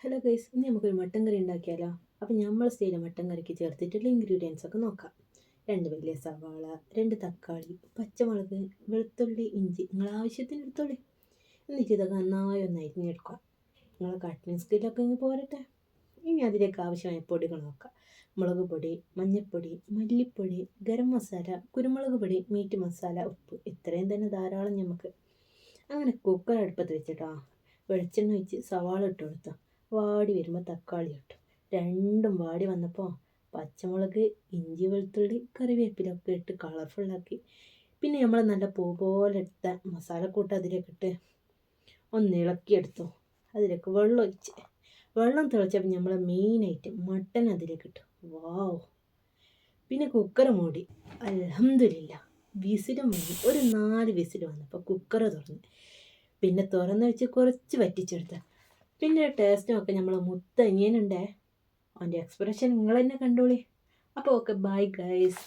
Hello guys, ഇനി നമുക്കൊരു mutton കറി ഉണ്ടാക്കിയാലോ? അപ്പം നമ്മൾ സ്റ്റൈലിൽ മട്ടൻ കറിക്ക് ചേർത്തിട്ടുള്ള ഇൻഗ്രീഡിയൻസ് ഒക്കെ നോക്കാം. 2 വലിയ സവാള, 2 തക്കാളി, പച്ചമുളക്, വെളുത്തുള്ളി, ഇഞ്ചി നിങ്ങൾ ആവശ്യത്തിന് എടുത്തോളി. എന്നിട്ട് ഇതൊക്കെ നന്നായി ഒന്ന് അരിഞ്ഞെടുക്കുക. നിങ്ങളെ കട്ടിങ് സ്കില്ലൊക്കെ ഇങ്ങ് പോരട്ടെ. ഇനി അതിലേക്ക് ആവശ്യമായ പൊടികൾ നോക്കാം. മുളക് പൊടി, മഞ്ഞൾപ്പൊടി, മല്ലിപ്പൊടി, ഗരം മസാല, കുരുമുളക് പൊടി, മീറ്റ് മസാല, ഉപ്പ്, ഇത്രയും തന്നെ ധാരാളം നമുക്ക്. അങ്ങനെ കുക്കർ അടുപ്പത്ത് വെച്ചിട്ടോ വെളിച്ചെണ്ണ ഒഴിച്ച് സവാള ഇട്ട് കൊടുത്തു. വാടി വരുമ്പോൾ തക്കാളി ഇട്ടു. രണ്ടും വാടി വന്നപ്പോൾ പച്ചമുളക്, ഇഞ്ചി, വെളുത്തുള്ളി, കറിവേപ്പിലൊക്കെ ഇട്ട് കളർഫുള്ളാക്കി. പിന്നെ നമ്മൾ നല്ല പൂ പോലെ എടുത്ത മസാലക്കൂട്ട് അതിലേക്ക് ഇട്ട് ഒന്ന് ഇളക്കിയെടുത്തു. അതിലേക്ക് വെള്ളം ഒഴിച്ച് വെള്ളം തിളച്ചപ്പോൾ നമ്മൾ മെയിനായിട്ട് മട്ടൻ അതിലേക്ക് ഇട്ടു. വാവ്! പിന്നെ കുക്കർ മൂടി. അൽഹംദുലില്ലാ, വിസിലും വന്നു. ഒരു 4 വിസിൽ വന്നപ്പോൾ കുക്കർ തുറന്ന്. പിന്നെ തുറന്ന് വെച്ച് കുറച്ച് വറ്റിച്ചെടുത്ത. പിന്നെ ടേസ്റ്റ് നോക്കാൻ നമ്മളെ മുത്തനിയനുണ്ടേ. അവൻ്റെ എക്സ്പ്രഷൻ നിങ്ങൾ തന്നെ കണ്ടോളി. അപ്പോൾ ഓക്കെ, ബൈ ഗൈസ്.